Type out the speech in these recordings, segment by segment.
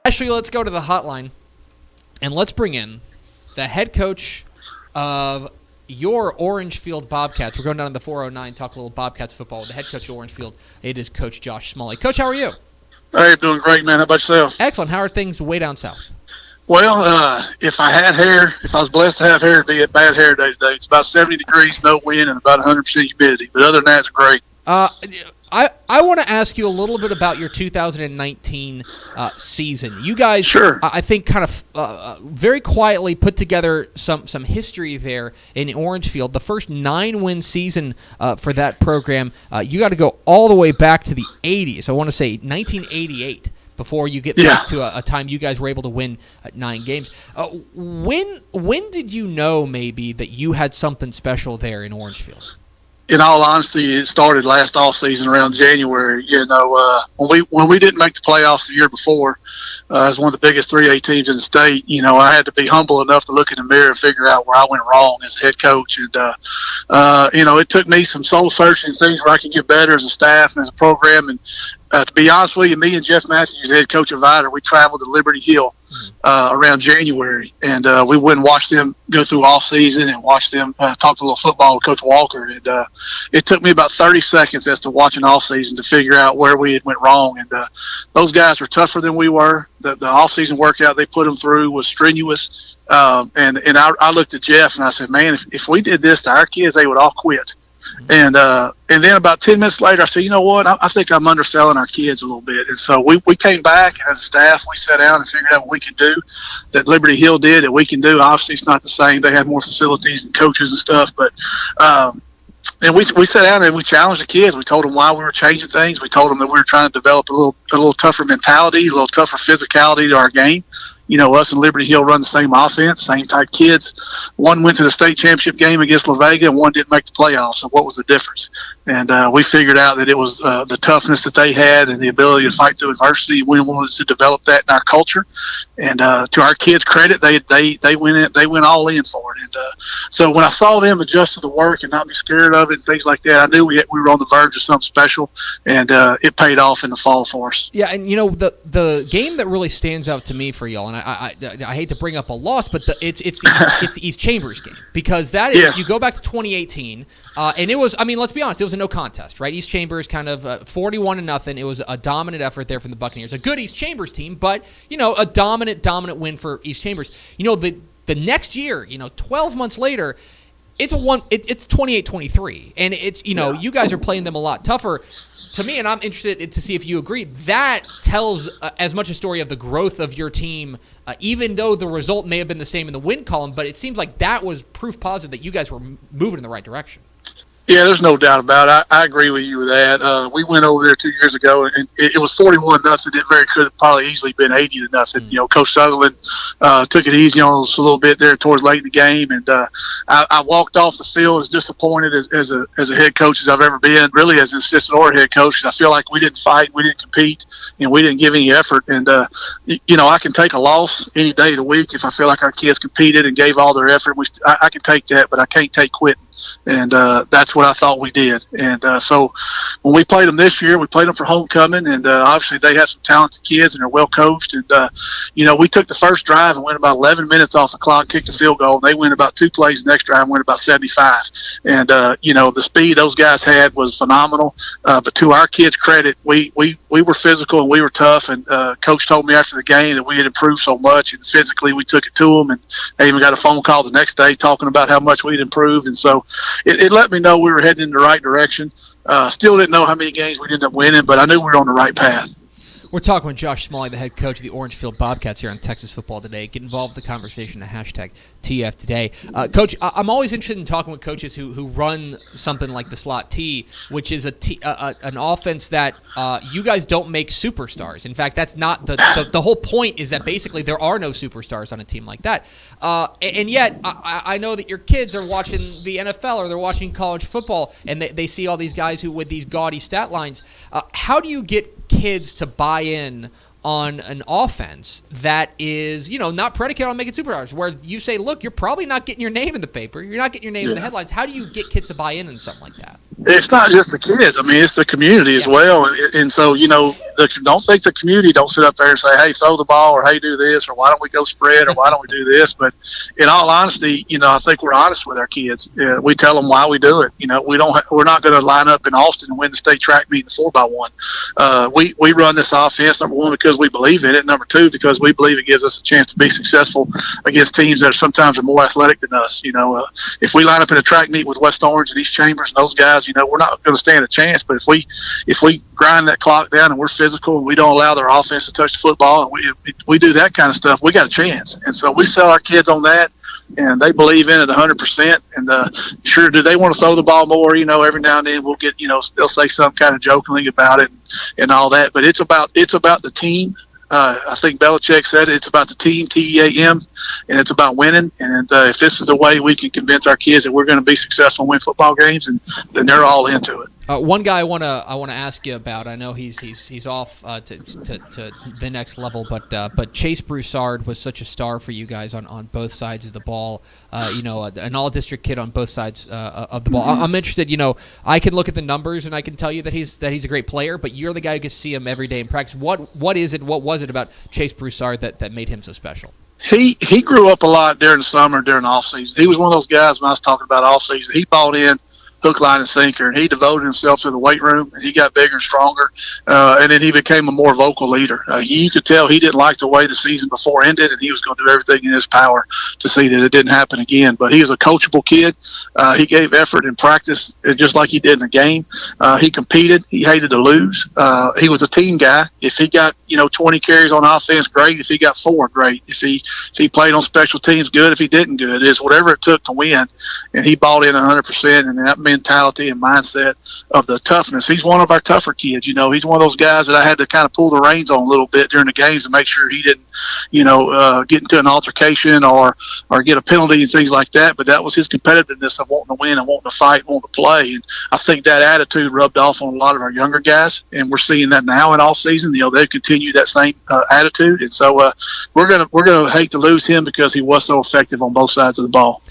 Actually, let's go to the hotline, and let's bring in the head coach of your Orangefield Bobcats. We're going down to the 409, talk a little Bobcats football with the head coach of Orangefield. It is Coach Josh Smalley. Coach, how are you? Hey, doing great, man. How about yourself? Excellent. How are things way down south? Well, if I had hair, if I was blessed to have hair, it'd be a bad hair day today. It's about 70 degrees, no wind, and about 100% humidity. But other than that, it's great. I want to ask you a little bit about your 2019 season. You guys, Sure. I think, kind of very quietly put together some history there in Orangefield. The first 9-win season for that program. You got to go all the way back to the 80s. I want to say 1988 before you get back to a time you guys were able to win 9 games. When did you know maybe that you had something special there in Orangefield? In all honesty, it started last offseason around January. When we didn't make the playoffs the year before, as one of the biggest 3A teams in the state, I had to be humble enough to look in the mirror and figure out where I went wrong as a head coach. And, it took me some soul searching, things where I could get better as a staff and as a program. And to be honest with you, me and Jeff Matthews, head coach of Vider, we traveled to Liberty Hill around January, and we went and watched them go through off season and watched them talk a little football with Coach Walker. And it took me about 30 seconds as to watching off season to figure out where we had went wrong. And those guys were tougher than we were. The off season workout they put them through was strenuous. And I looked at Jeff and I said, man, if we did this to our kids, they would all quit. And then about 10 minutes later, I said, you know what? I think I'm underselling our kids a little bit. And so we came back, and as a staff, we sat down and figured out what we could do that Liberty Hill did that we can do. Obviously, it's not the same. They have more facilities and coaches and stuff. But and we sat down and we challenged the kids. We told them why we were changing things. We told them that we were trying to develop a little tougher mentality, a little tougher physicality to our game. Us and Liberty Hill run the same offense, same type kids. One went to the state championship game against La Vega, and one didn't make the playoffs. So what was the difference? And we figured out that it was the toughness that they had and the ability to fight through adversity. We wanted to develop that in our culture. And to our kids' credit, they went all in for it. And so when I saw them adjust to the work and not be scared of it and things like that, I knew we were on the verge of something special, and it paid off in the fall for us. Yeah, and the game that really stands out to me for y'all, and I hate to bring up a loss, but it's the East Chambers game, because that is you go back to 2018, and it was, let's be honest, it was a no contest, right? East Chambers kind of 41-0. It was a dominant effort there from the Buccaneers, a good East Chambers team, but a dominant win for East Chambers. The next year, 12 months later, it's 28-23, and it's you guys are playing them a lot tougher. To me, and I'm interested to see if you agree, that tells as much a story of the growth of your team, even though the result may have been the same in the win column, but it seems like that was proof positive that you guys were moving in the right direction. Yeah, there's no doubt about it. I agree with you with that. We went over there 2 years ago, and it was 41-0. It could have probably easily been 80-0. Coach Sutherland took it easy on us a little bit there towards late in the game, and I walked off the field as disappointed as a head coach as I've ever been, really as an assistant or head coach. I feel like we didn't fight, we didn't compete, and we didn't give any effort. And I can take a loss any day of the week if I feel like our kids competed and gave all their effort. I can take that, but I can't take quitting. And that's what I thought we did. And so when we played them this year, we played them for homecoming, and obviously they have some talented kids and they're well coached. And we took the first drive and went about 11 minutes off the clock, kicked a field goal, and they went about 2 plays the next drive and went about 75. And the speed those guys had was phenomenal. But to our kids' credit, we were physical and we were tough. And Coach told me after the game that we had improved so much, and physically we took it to them. And I even got a phone call the next day talking about how much we'd improved. And so it let me know we were heading in the right direction. Still didn't know how many games we'd end up winning, but I knew we were on the right path. We're talking with Josh Smalley, the head coach of the Orangefield Bobcats here on Texas Football Today. Get involved in the conversation at hashtag TF Today. Coach, I'm always interested in talking with coaches who run something like the slot T, which is an offense that you guys don't make superstars. In fact, that's not the whole point, is that basically there are no superstars on a team like that. And yet, I know that your kids are watching the NFL or they're watching college football, and they see all these guys with these gaudy stat lines. How do you get kids to buy in on an offense that is, not predicated on making superstars, where you say, look, you're probably not getting your name in the paper, you're not getting your name in the headlines? How do you get kids to buy in something like that? It's not just the kids. It's the community as well. And so, don't think the community don't sit up there and say, hey, throw the ball, or hey, do this, or why don't we go spread, or why don't we do this? But in all honesty, I think we're honest with our kids. We tell them why we do it. We're not going to line up in Austin and win the state track meet in 4x1. We run this offense, number one, because we believe in it. Number two, because we believe it gives us a chance to be successful against teams that sometimes are more athletic than us. If we line up in a track meet with West Orange and East Chambers and those guys, we're not going to stand a chance. But if we grind that clock down and we're physical and we don't allow their offense to touch the football and we do that kind of stuff, we got a chance. And so we sell our kids on that, and they believe in it 100%. And sure, do they want to throw the ball more? Every now and then we'll get, they'll say some kind of jokingly about it and all that. But it's about the team. I think Belichick said it's about the team, Team, and it's about winning. And if this is the way we can convince our kids that we're going to be successful and win football games, and then they're all into it. One guy I want to ask you about. I know he's off to the next level, but Chase Broussard was such a star for you guys on both sides of the ball. An all-district kid on both sides of the ball. I'm interested. I can look at the numbers and I can tell you that he's a great player, but you're the guy who can see him every day in practice. What is it? What was it about Chase Broussard that made him so special? He grew up a lot during the summer, during the off season. He was one of those guys when I was talking about off season. He bought in hook, line, and sinker, and he devoted himself to the weight room, and he got bigger and stronger, and then he became a more vocal leader. You could tell he didn't like the way the season before ended, and he was going to do everything in his power to see that it didn't happen again. But he was a coachable kid. He gave effort in practice, just like he did in the game. He competed. He hated to lose. He was a team guy. If he got 20 carries on offense, great. If he got 4, great. If he played on special teams, good. If he didn't, good. It's whatever it took to win, and he bought in 100%, and that mentality and mindset of the toughness. He's one of our tougher kids. He's one of those guys that I had to kind of pull the reins on a little bit during the games to make sure he didn't, get into an altercation or get a penalty and things like that. But that was his competitiveness of wanting to win and wanting to fight, and wanting to play. And I think that attitude rubbed off on a lot of our younger guys, and we're seeing that now in off season. They've continued that same attitude, and so we're gonna hate to lose him because he was so effective on both sides of the ball.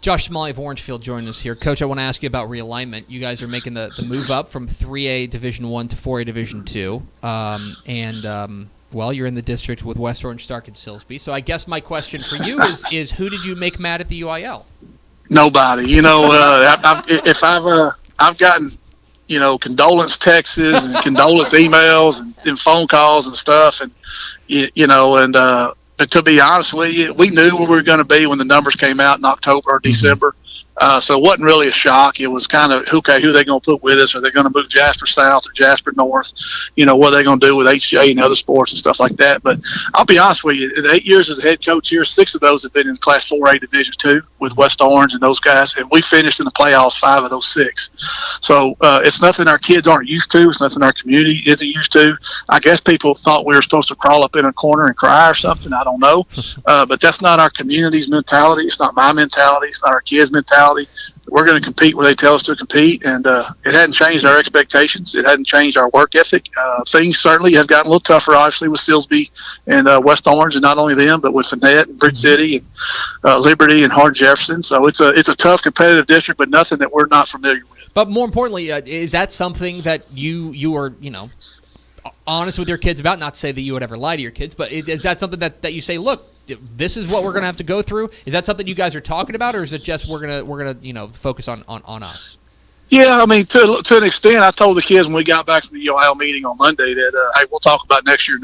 Josh Smalley of Orangefield joining us here. Coach, I want to ask you about realignment. You guys are making the move up from 3A Division I to 4A Division II. You're in the district with West Orange, Stark, and Silsbee. So I guess my question for you is who did you make mad at the UIL? Nobody. I've gotten, condolence texts and condolence emails and phone calls and stuff. And, but to be honest with you, we knew where we were going to be when the numbers came out in October or December. So it wasn't really a shock. It was kind of, okay, who are they going to put with us? Are they going to move Jasper South or Jasper North? What are they going to do with HJ and other sports and stuff like that? But I'll be honest with you, in 8 years as a head coach here, 6 of those have been in Class 4A Division II with West Orange and those guys, and we finished in the playoffs 5 of those 6. So it's nothing our kids aren't used to. It's nothing our community isn't used to. I guess people thought we were supposed to crawl up in a corner and cry or something. I don't know. But that's not our community's mentality. It's not my mentality. It's not our kids' mentality. We're going to compete where they tell us to compete, and it hadn't changed our expectations. It hadn't changed our work ethic. Things certainly have gotten a little tougher, obviously, with Silsbee and West Orange, and not only them, but with Fannett and Brick City and Liberty and Hardin Jefferson. So it's a tough, competitive district, but nothing that we're not familiar with. But more importantly, is that something that you are, honest with your kids about? Not to say that you would ever lie to your kids, but is that something that you say, look, this is what we're going to have to go through? Is that something you guys are talking about, or is it just we're gonna focus on us? Yeah, I mean, to an extent, I told the kids when we got back from the UIL meeting on Monday that, hey, we'll talk about next year.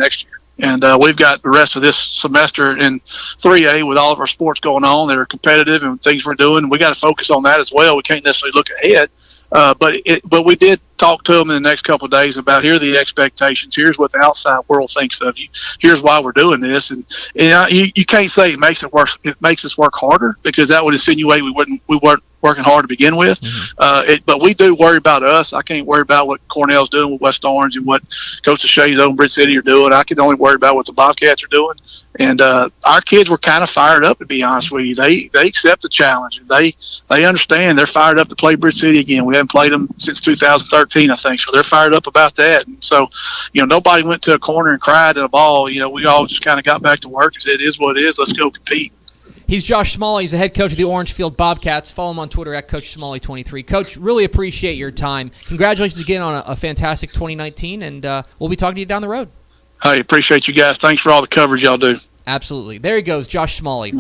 And we've got the rest of this semester in 3A with all of our sports going on that are competitive and things we're doing. We got to focus on that as well. We can't necessarily look ahead. But we did talk to them in the next couple of days about, here are the expectations. Here's what the outside world thinks of you. Here's why we're doing this. And you can't say it makes it worse. It makes us work harder, because that would insinuate we weren't working hard to begin with. But we do worry about us. I can't worry about what Cornell's doing with West Orange and what Coach Shay's over in Britt City are doing. I can only worry about what the Bobcats are doing. And our kids were kind of fired up, to be honest with you. They accept the challenge. They understand. They're fired up to play Britt City again. We haven't played them since 2013, I think. So they're fired up about that. And so, nobody went to a corner and cried at a ball. We all just kind of got back to work and said, it is what it is. Let's go compete. He's Josh Smalley. He's the head coach of the Orangefield Bobcats. Follow him on Twitter at Coach Smalley23. Coach, really appreciate your time. Congratulations again on a fantastic 2019, and we'll be talking to you down the road. Hey, appreciate you guys. Thanks for all the coverage y'all do. Absolutely. There he goes, Josh Smalley,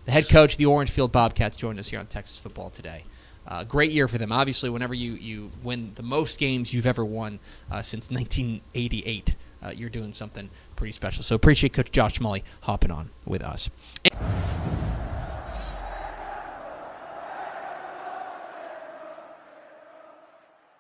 the head coach of the Orangefield Bobcats, joined us here on Texas Football Today. Great year for them. Obviously, whenever you win the most games you've ever won since 1988, you're doing something pretty special. So appreciate Coach Josh Smalley hopping on with us.